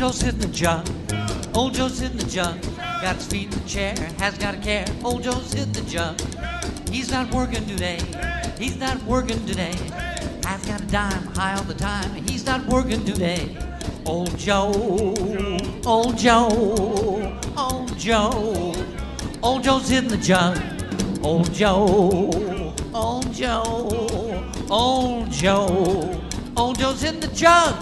Joe's in the jug. Old Joe's in the jug. Got his feet in the chair, has got a care. Old Joe's in the jug. He's not working today. He's not working today. Has got a dime high all the time. He's not working today. Old Joe, old Joe, old Joe. Old Joe's in the jug. Old Joe, old Joe, old Joe. Old Joe's in the jug.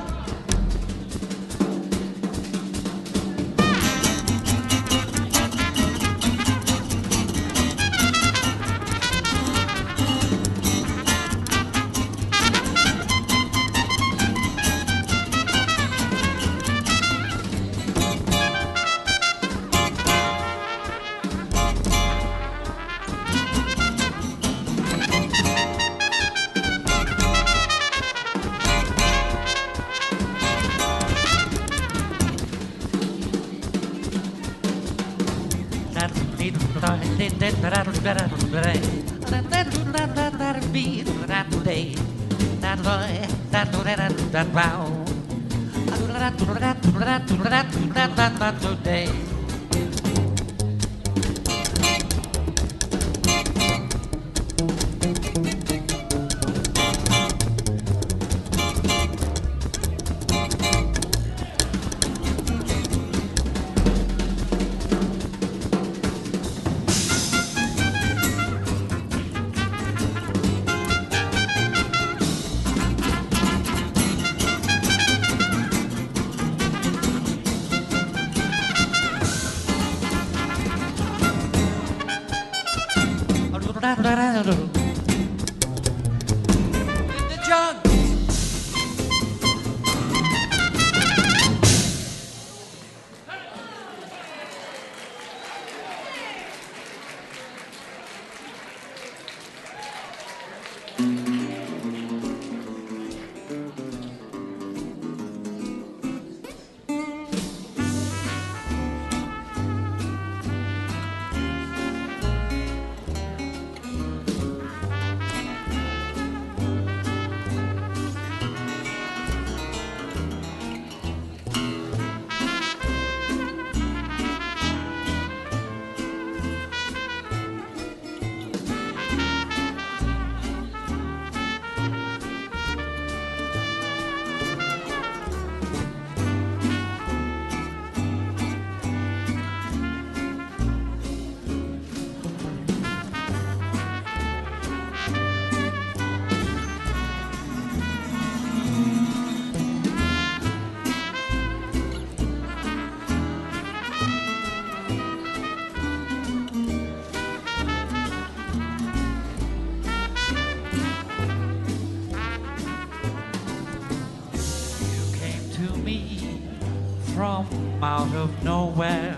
Out of nowhere,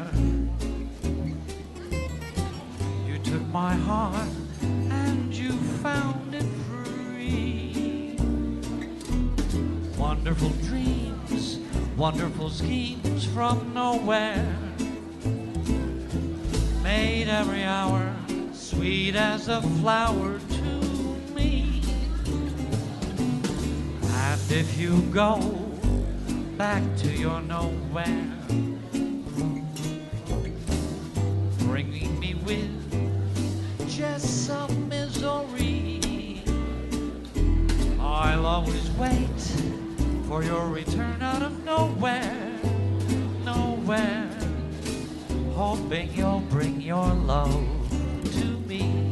you took my heart and you found it free. Wonderful dreams, wonderful schemes from nowhere, made every hour sweet as a flower to me. And if you go back to your nowhere, bringing me with just some misery, I'll always wait for your return out of nowhere, nowhere, hoping you'll bring your love to me.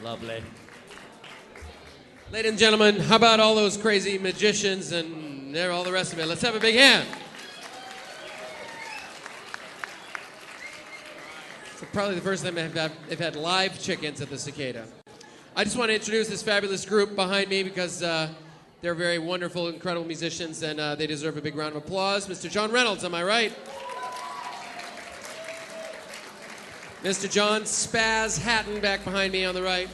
Lovely. Ladies and gentlemen, how about all those crazy magicians and all the rest of it? Let's have a big hand. It's probably the first time they've had live chickens at the Cicada. I just want to introduce this fabulous group behind me because they're very wonderful, incredible musicians, and they deserve a big round of applause. Mr. John Reynolds, am I right? Mr. John Spaz Hatton back behind me on the right.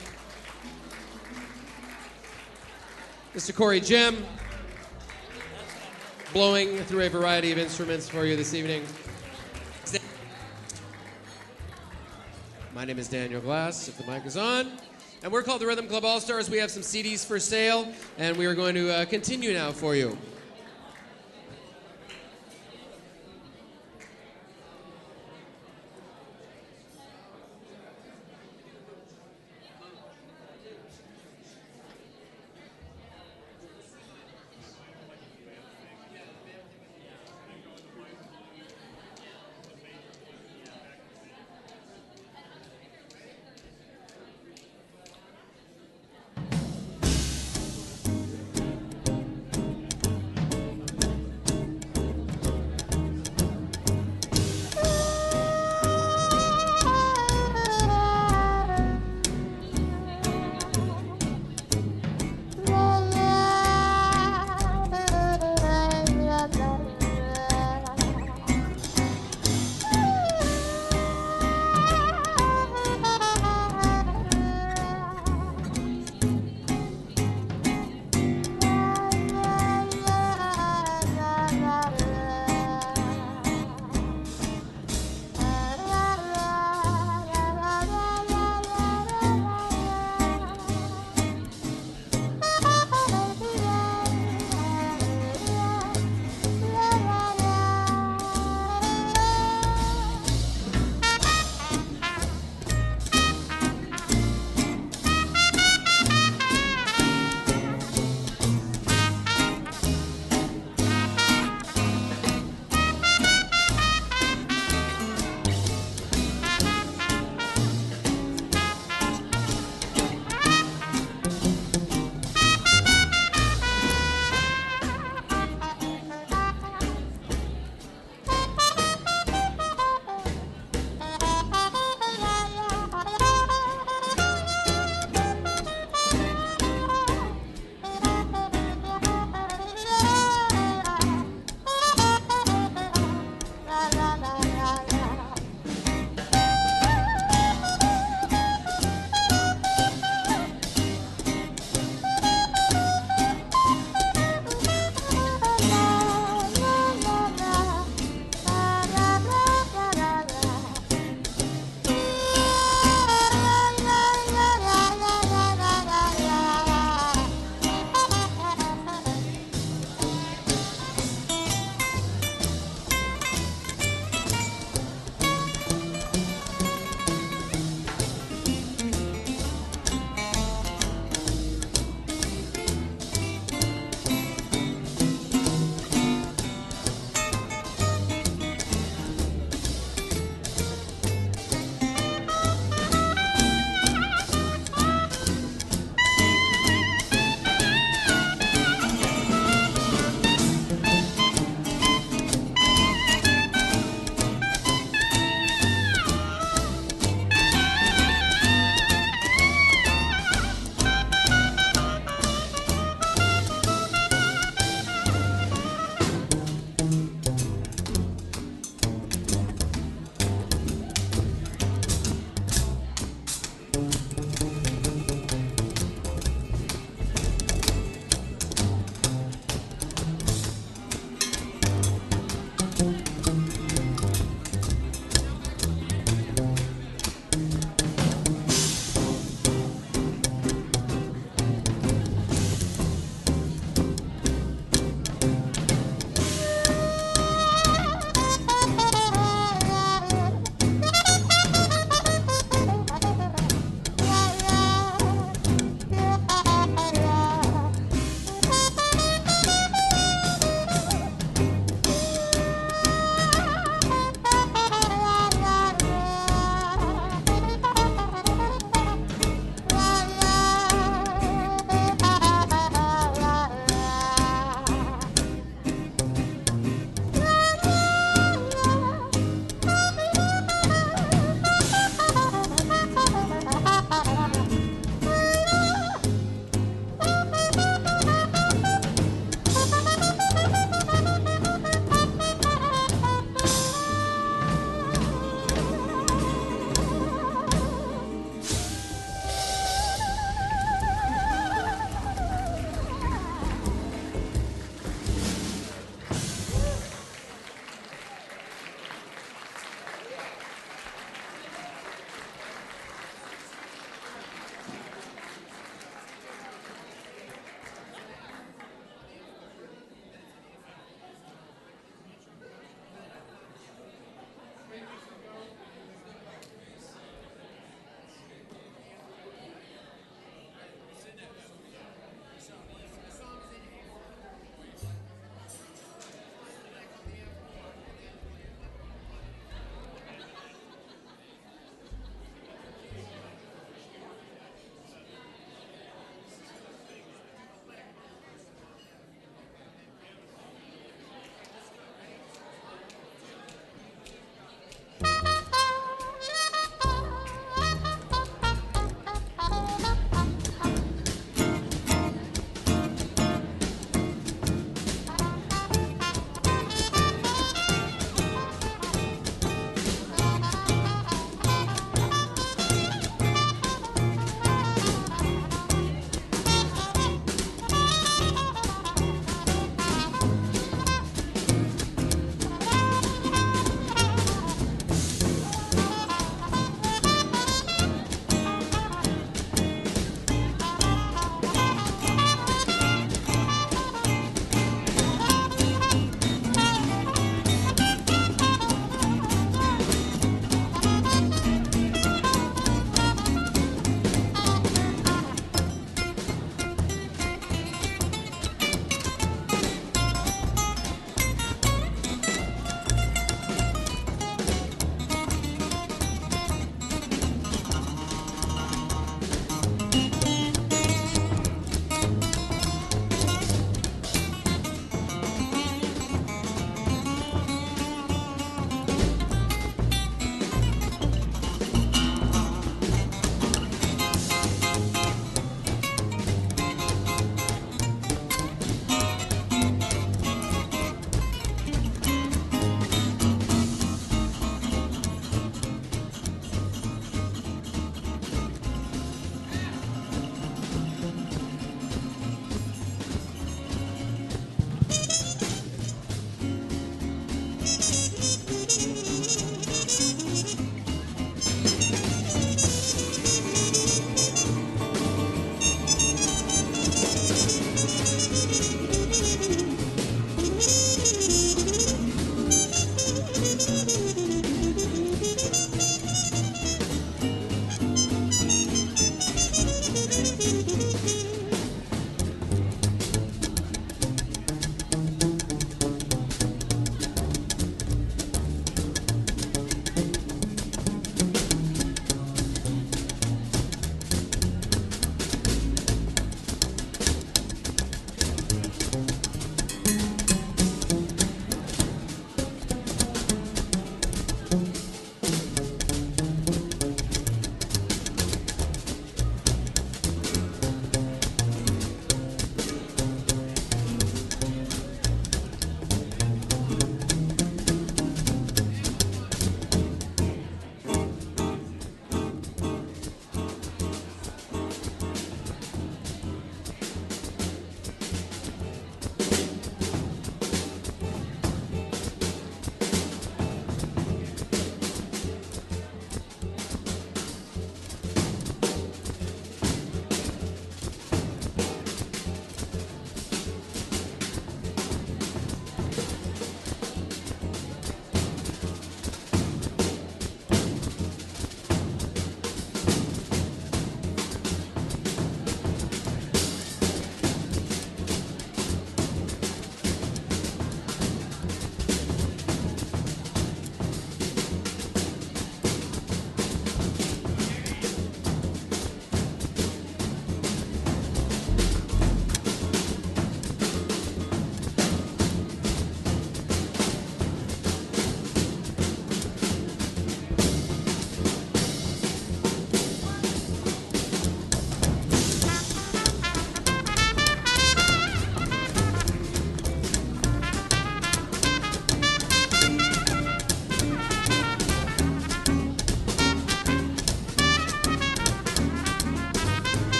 Mr. Corey Gemme, blowing through a variety of instruments for you this evening. My name is Daniel Glass, if the mic is on. And we're called the Rhythm Club All-Stars. We have some CDs for sale, and we are going to continue now for you.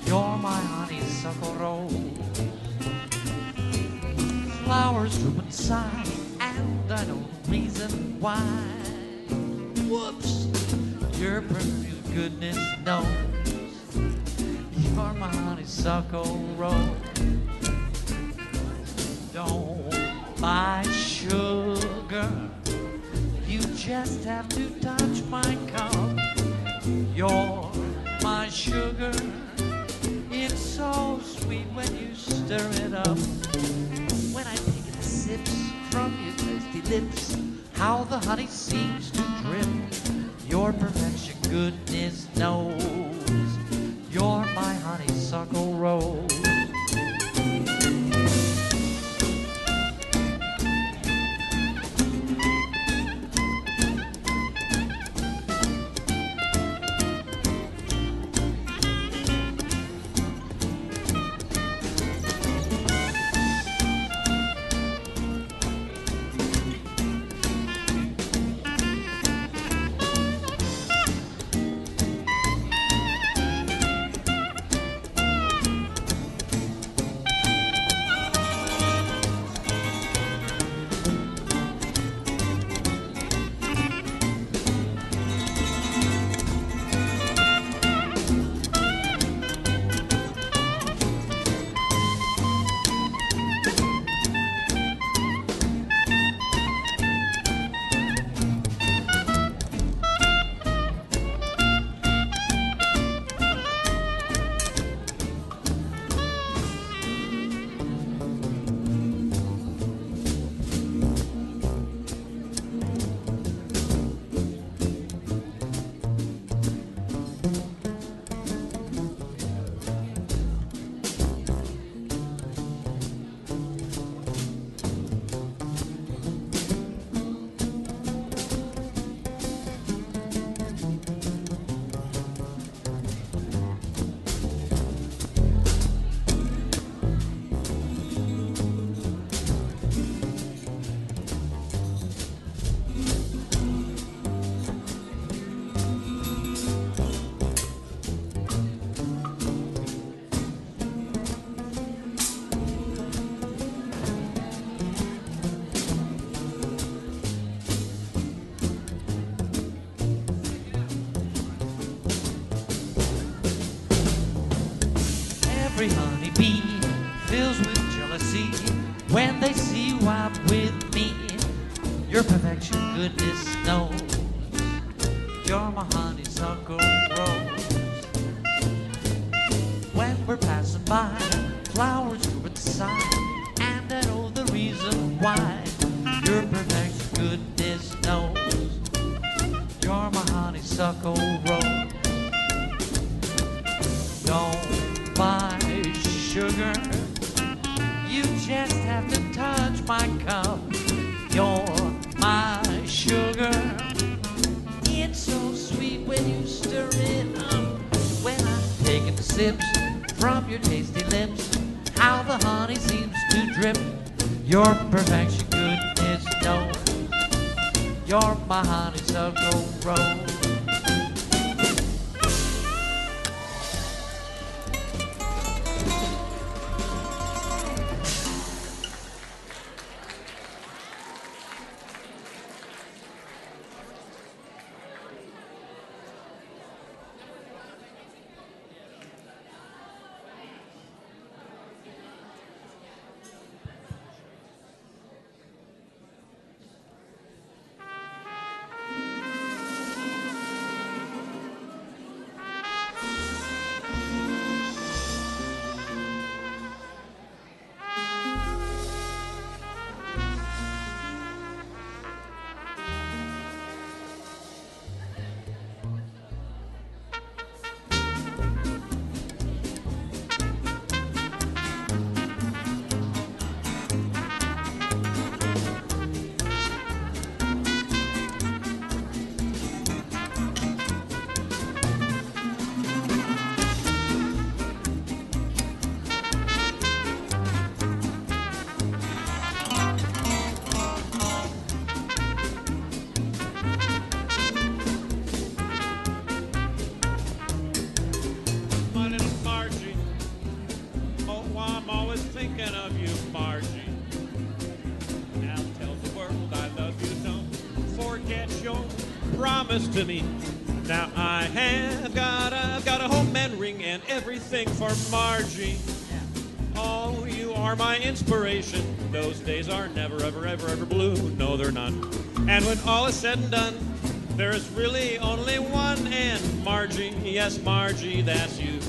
You're my honeysuckle rose. Flowers droop inside, and I know the reason why. Whoops! Your perfume, goodness knows. You're my honeysuckle rose. Don't buy sugar. You just have to touch my cup. You're my sugar. It's so sweet when you stir it up. When I take the sips from your thirsty lips, how the honey seems to drip. Your perfection, goodness knows. You're my honeysuckle rose. Every honeybee fills with jealousy when they see you out with me. Your perfection, goodness knows. You're my honeysuckle rose. When we're passing by, flowers droop inside, and I know the reason why. Your perfection, goodness knows. You're my honeysuckle rose. Don't buy sugar. You just have to touch my cup. You're my sugar. It's so sweet when you stir it up. When I'm taking the sips from your tasty lips, how the honey seems to drip. Your perfection, goodness knows. You're my honeysuckle rose. promised to me. Now I have got a homemade ring and everything for Margie. Oh, you are my inspiration. Those days are never, ever, ever, ever blue. No, they're not. And when all is said and done, there is really only one, and Margie, yes, Margie, that's you.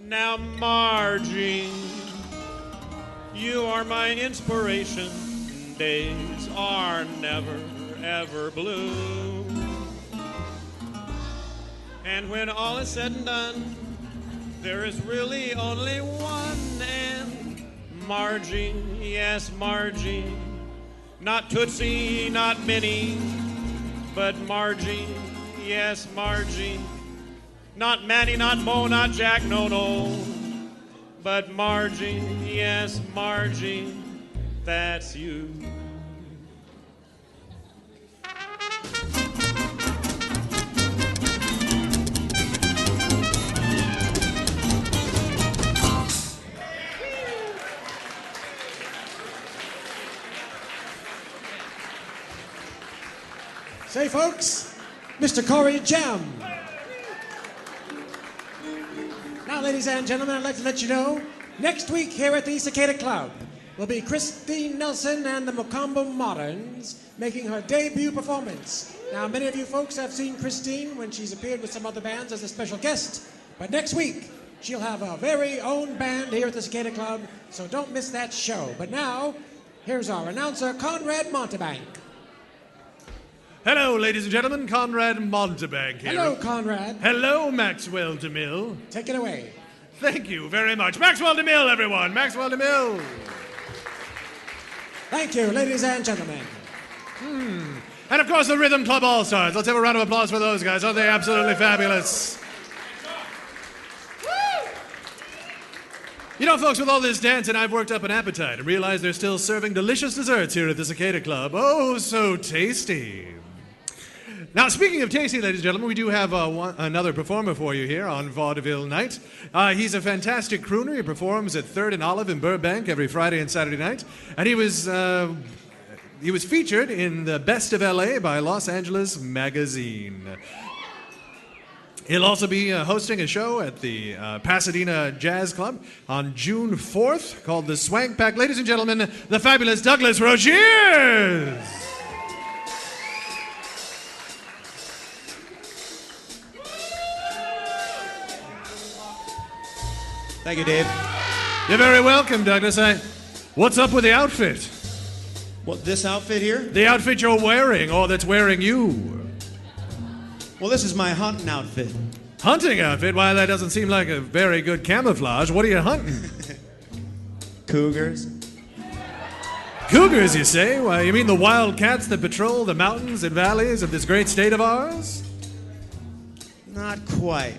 Now, Margie, you are my inspiration. Days are never, ever blue. And when all is said and done, there is really only one, and Margie, yes, Margie. Not Tootsie, not Minnie, but Margie, yes, Margie. Not Manny, not Mo, not Jack, no, no. But Margie, yes, Margie, that's you. Say, folks, Mr. Corey Gemme. Now, ladies and gentlemen, I'd like to let you know, next week here at the Cicada Club will be Christine Nelson and the Mocambo Moderns making her debut performance. Now, many of you folks have seen Christine when she's appeared with some other bands as a special guest, but next week she'll have her very own band here at the Cicada Club, so don't miss that show. But now, here's our announcer, Conrad Montebank. Hello, ladies and gentlemen, Conrad Montebank here. Hello, Conrad. Hello, Maxwell DeMille. Take it away. Thank you very much. Maxwell DeMille, everyone. Maxwell DeMille. Thank you, ladies and gentlemen. And of course, the Rhythm Club All-Stars. Let's have a round of applause for those guys. Aren't they absolutely fabulous? You know, folks, with all this dancing, I've worked up an appetite and realized they're still serving delicious desserts here at the Cicada Club. Oh, so tasty. Now, speaking of tasty, ladies and gentlemen, we do have another performer for you here on Vaudeville Night. He's a fantastic crooner. He performs at 3rd and Olive in Burbank every Friday and Saturday night. And he was featured in the Best of L.A. by Los Angeles Magazine. He'll also be hosting a show at the Pasadena Jazz Club on June 4th called the Swank Pack. Ladies and gentlemen, the fabulous Douglas Rogiers! Thank you, Dave. You're very welcome, Douglas. What's up with the outfit? What, this outfit here? The outfit you're wearing, or that's wearing you. Well, this is my hunting outfit. Hunting outfit? Why, that doesn't seem like a very good camouflage. What are you hunting? Cougars. Cougars, you say? Why, you mean the wild cats that patrol the mountains and valleys of this great state of ours? Not quite.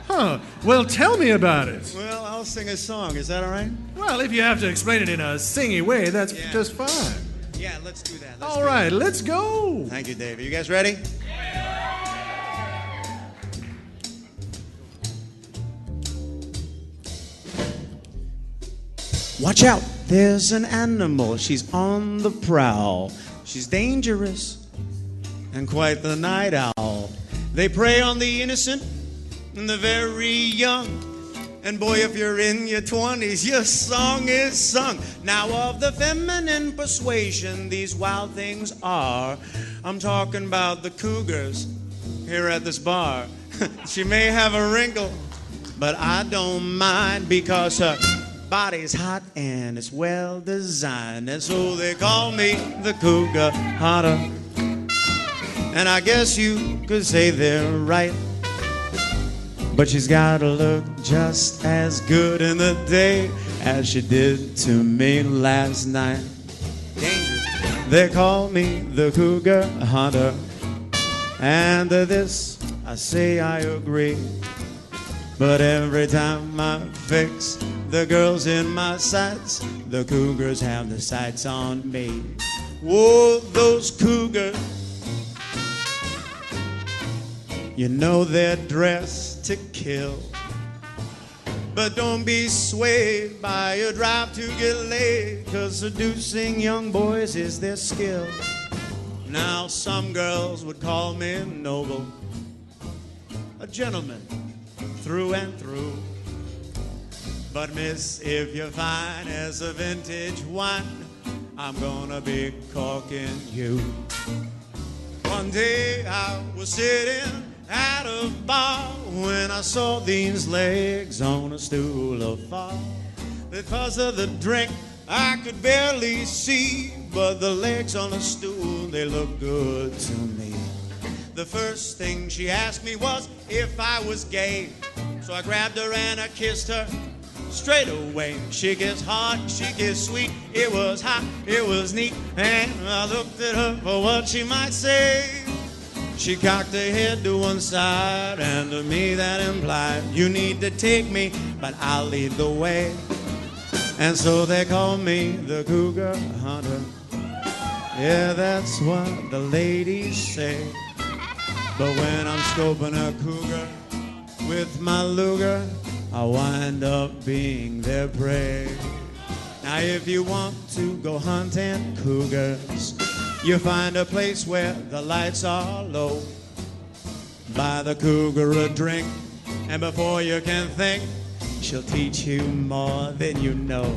Huh. Well, tell me about it. Well, I'll sing a song. Is that all right? Well, if you have to explain it in a singy way, that's just fine. Yeah, let's do that. All right, let's go. Thank you, Dave. Are you guys ready? Watch out, there's an animal. She's on the prowl. She's dangerous and quite the night owl. They prey on the innocent and the very young. And boy, if you're in your 20s, your song is sung. Now of the feminine persuasion, these wild things are. I'm talking about the cougars here at this bar. She may have a wrinkle, but I don't mind because her body's hot and it's well designed. And so they call me the Cougar Hunter. And I guess you could say they're right. But she's gotta look just as good in the day as she did to me last night. Dangerous. They call me the Cougar Hunter. And to this I say I agree. But every time I fix the girls in my sights, the cougars have the sights on me. Whoa, those cougars, you know they're dressed to kill. But don't be swayed by a drive to get laid, 'cause seducing young boys is their skill. Now some girls would call me noble, a gentleman through and through. But miss, if you're fine as a vintage wine, I'm gonna be corking you. One day I was sitting at a bar when I saw these legs on a stool afar. Because of the drink I could barely see, but the legs on a stool, they look good to me. The first thing she asked me was if I was gay, so I grabbed her and I kissed her straight away. She kissed hard, she kissed sweet, it was hot, it was neat, and I looked at her for what she might say. She cocked her head to one side, and to me that implied, you need to take me, but I'll lead the way. And so they call me the Cougar Hunter. Yeah, that's what the ladies say. But when I'm scoping a cougar with my Luger, I wind up being their prey. Now if you want to go hunting cougars, you find a place where the lights are low. Buy the cougar a drink, and before you can think, she'll teach you more than you know.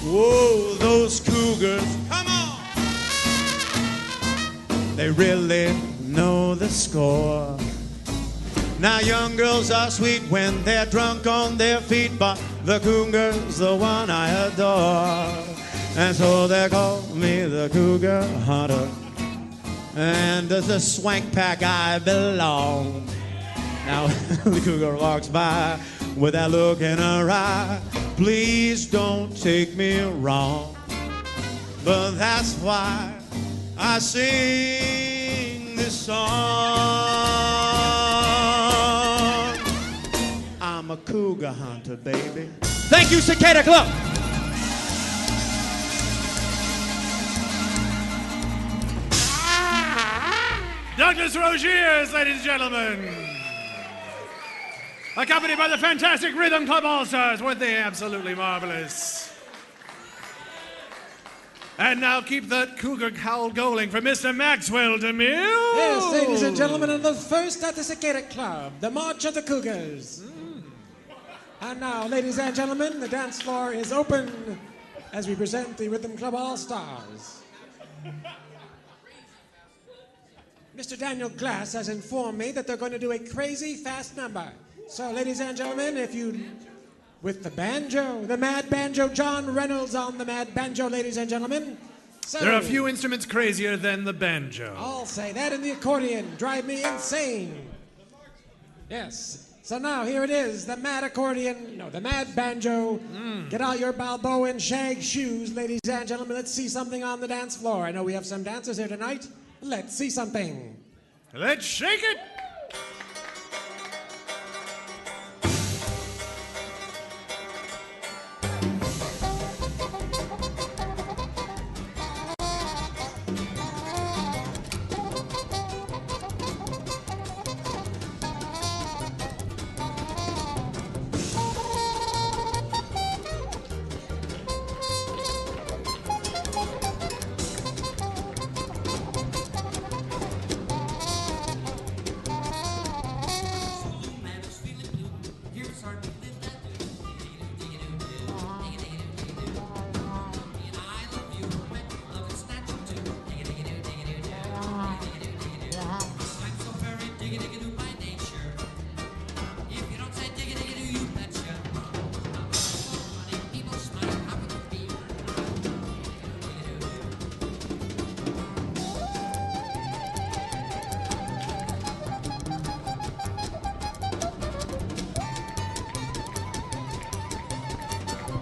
Whoa, those cougars, come on! They really know the score. Now young girls are sweet when they're drunk on their feet, but the cougar's the one I adore. And so they call me the Cougar Hunter, and to the swank pack I belong. Now the cougar walks by with that look in her eye. Please don't take me wrong, but that's why I sing this song. I'm a Cougar Hunter, baby. Thank you, Cicada Club. Douglas Rogiers, ladies and gentlemen. Accompanied by the fantastic Rhythm Club All-Stars. Weren't they absolutely marvelous? And now keep that cougar howl going for Mr. Maxwell, DeMille. Yes, ladies and gentlemen, and the first at the Cicada Club, the March of the Cougars. And now, ladies and gentlemen, the dance floor is open as we present the Rhythm Club All-Stars. Mr. Daniel Glass has informed me that they're going to do a crazy fast number. So, ladies and gentlemen, if you... With the banjo, the mad banjo, John Reynolds on the mad banjo, ladies and gentlemen. So, there are a few instruments crazier than the banjo. I'll say that, and the accordion, drive me insane. Yes. So now here it is, the mad accordion, no, the mad banjo. Get out your Balboa and shag shoes, ladies and gentlemen. Let's see something on the dance floor. I know we have some dancers here tonight. Let's see something. Let's shake it.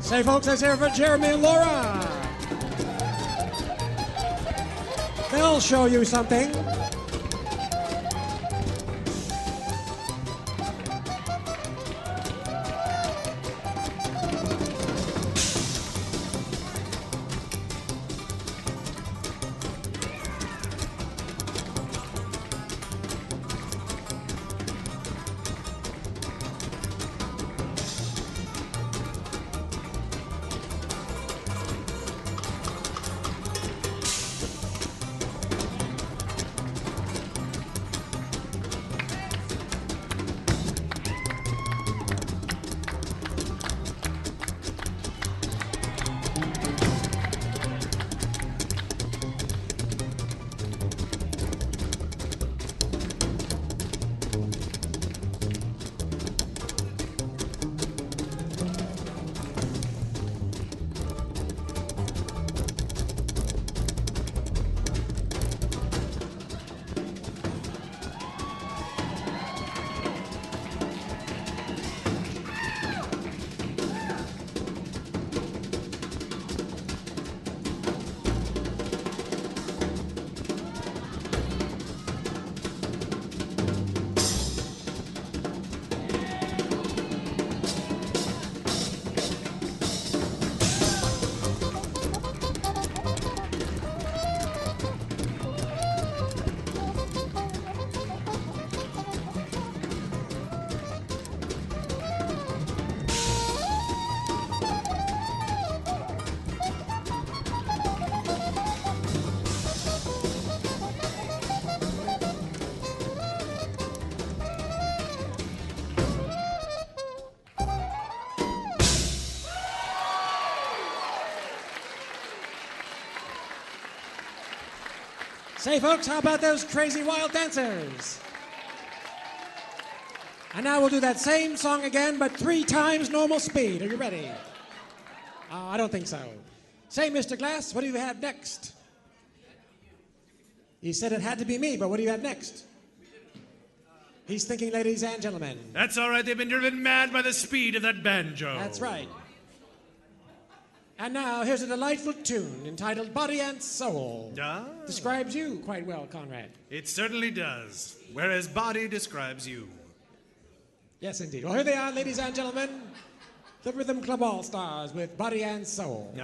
Say, folks, let's hear for Jeremy and Laura. They'll show you something. Say, folks, how about those crazy wild dancers? And now we'll do that same song again, but 3 times normal speed. Are you ready? I don't think so. Say, Mr. Glass, what do you have next? He said it had to be me, but what do you have next? He's thinking, ladies and gentlemen. That's all right. They've been driven mad by the speed of that banjo. That's right. And now, here's a delightful tune entitled Body and Soul. Describes you quite well, Conrad. It certainly does. Whereas body describes you. Yes, indeed. Well, here they are, ladies and gentlemen. The Rhythm Club All-Stars with Body and Soul.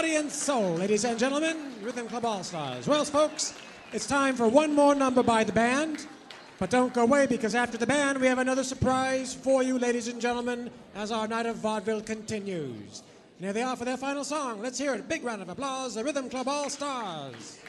Body and Soul, ladies and gentlemen, Rhythm Club All-Stars. Well, folks, it's time for one more number by the band. But don't go away, because after the band, we have another surprise for you, ladies and gentlemen, as our night of vaudeville continues. And here they are for their final song. Let's hear it. Big round of applause, the Rhythm Club All-Stars.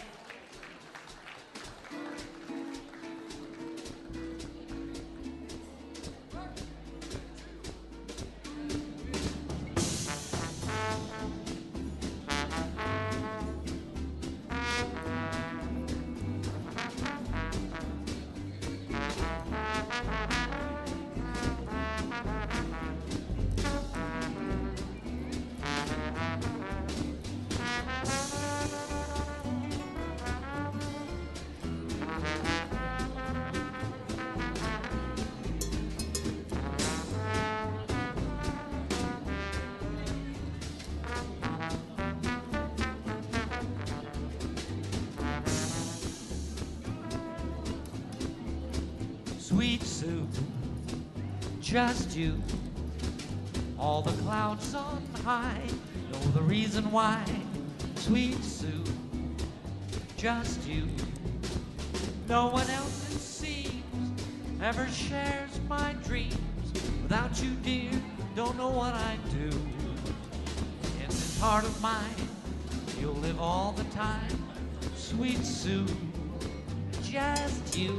Sweet Sue, just you, all the clouds on high know the reason why. Sweet Sue, just you, no one else it seems ever shares my dreams. Without you, dear, don't know what I'd do. In this heart of mine, you'll live all the time. Sweet Sue, just you.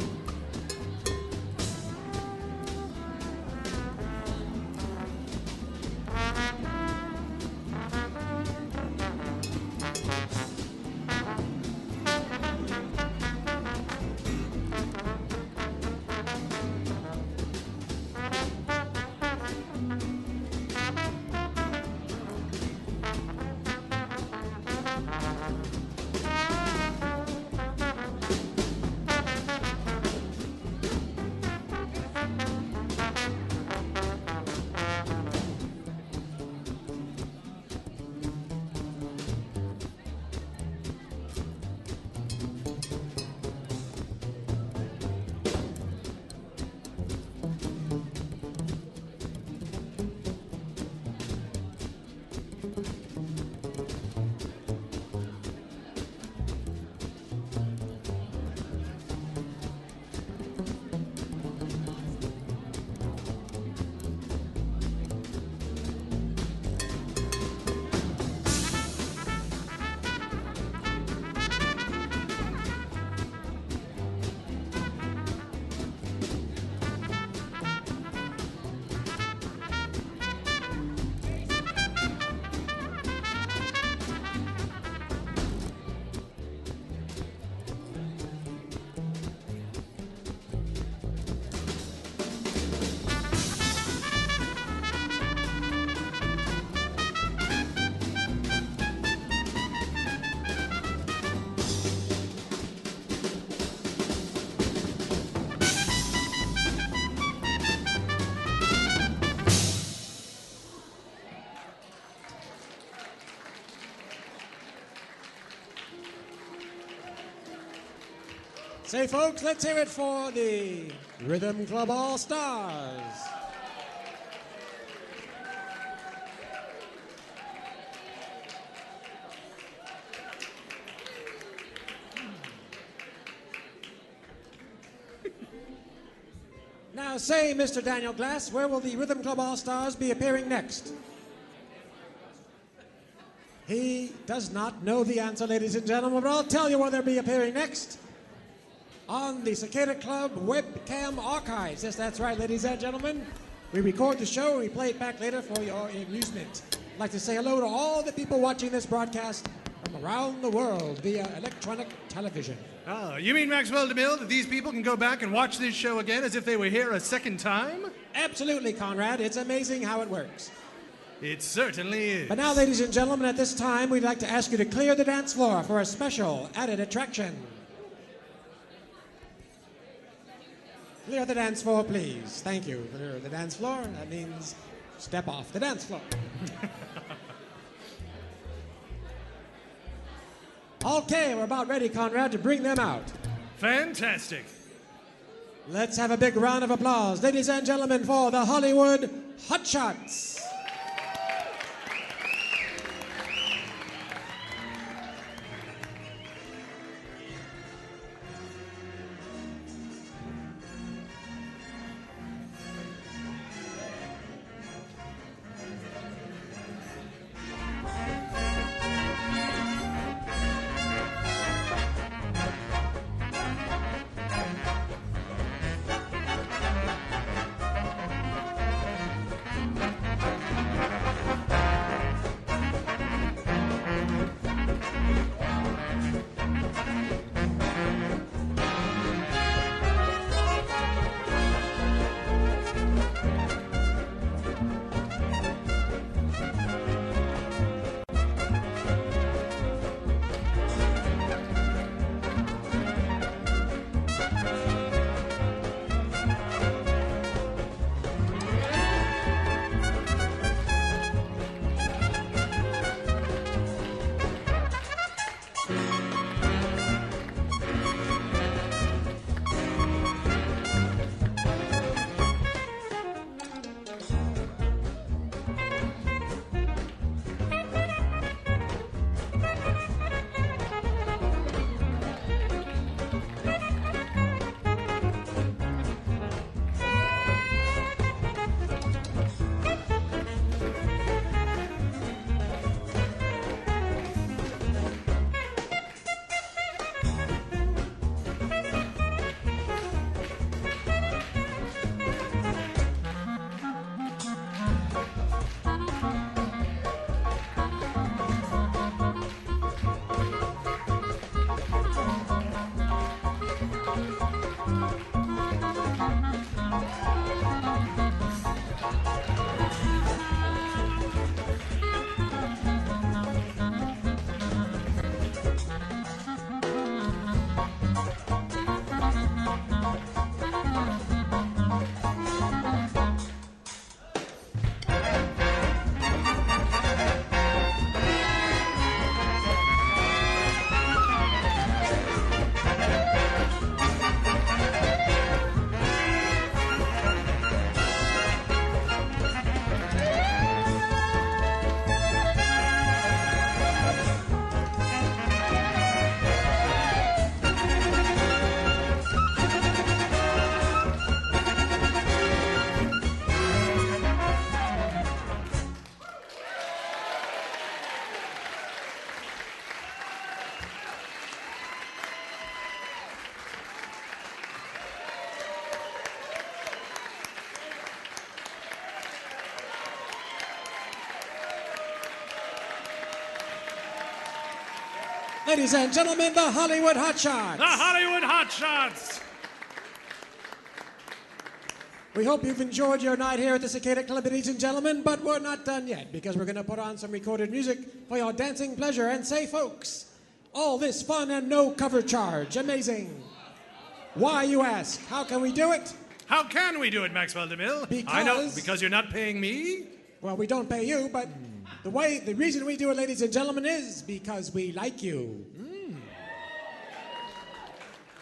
Say, folks, let's hear it for the Rhythm Club All-Stars. Now say, Mr. Daniel Glass, where will the Rhythm Club All-Stars be appearing next? He does not know the answer, ladies and gentlemen, but I'll tell you where they'll be appearing next. On the Cicada Club webcam archives. Yes, that's right, ladies and gentlemen. We record the show and we play it back later for your amusement. I'd like to say hello to all the people watching this broadcast from around the world via electronic television. Oh, you mean, Maxwell, DeMille, that these people can go back and watch this show again as if they were here a second time? Absolutely, Conrad. It's amazing how it works. It certainly is. But now, ladies and gentlemen, at this time, we'd like to ask you to clear the dance floor for a special added attraction. Clear the dance floor, please. Thank you. Clear the dance floor. That means step off the dance floor. Okay, we're about ready, Conrad, to bring them out. Fantastic. Let's have a big round of applause, ladies and gentlemen, for the Hollywood Hotshots. Ladies and gentlemen, the Hollywood Hotshots. The Hollywood Hotshots. We hope you've enjoyed your night here at the Cicada Club, ladies and gentlemen, but we're not done yet because we're going to put on some recorded music for your dancing pleasure. And say, folks, all this fun and no cover charge. Amazing. Why, you ask? How can we do it? How can we do it, Maxwell DeMille? Because... I know, because you're not paying me? Well, we don't pay you, but the reason we do it, ladies and gentlemen, is because we like you.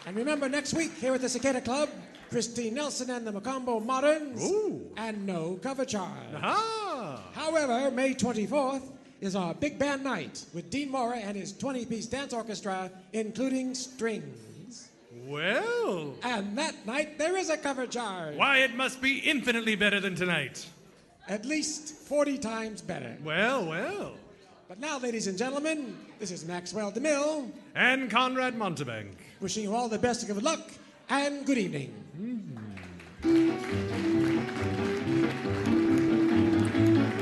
And remember, next week here at the Cicada Club, Christine Nelson and the Macombo Moderns, and no cover charge. Aha! However, May 24th is our big band night with Dean Mora and his 20-piece dance orchestra, including strings. Well. And that night, there is a cover charge. Why, it must be infinitely better than tonight. At least 40 times better. Well, well. But now, ladies and gentlemen, this is Maxwell DeMille. And Conrad Montebank. Wishing you all the best of good luck and good evening.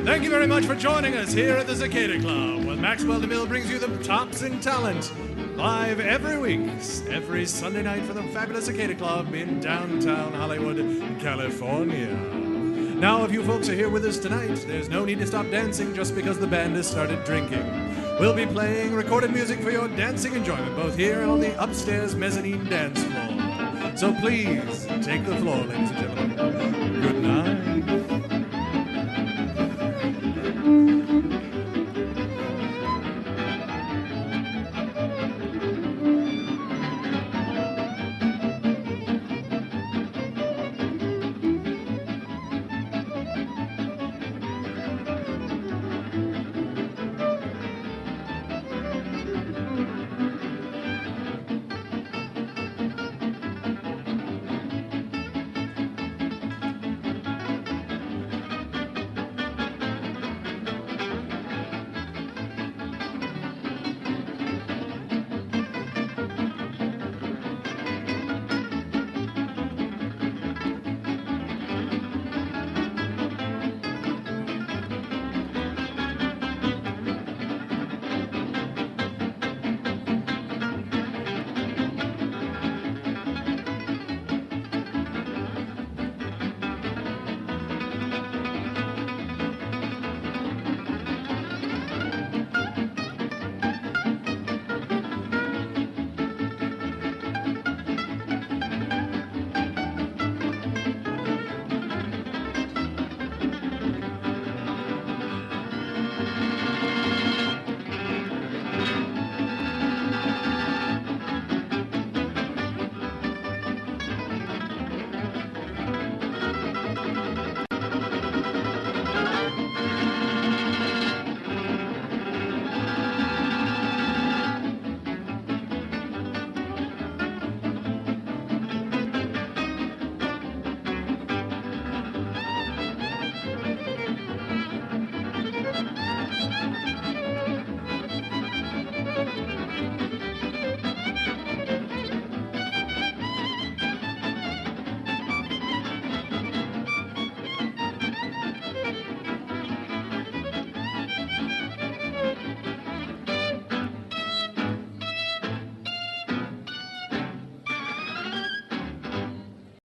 Thank you very much for joining us here at the Cicada Club, where Maxwell DeMille brings you the tops in talent, live every week, every Sunday night for the fabulous Cicada Club in downtown Hollywood, California. Now, if you folks are here with us tonight, there's no need to stop dancing just because the band has started drinking. We'll be playing recorded music for your dancing enjoyment, both here and on the upstairs mezzanine dance floor. So please, take the floor, ladies and gentlemen.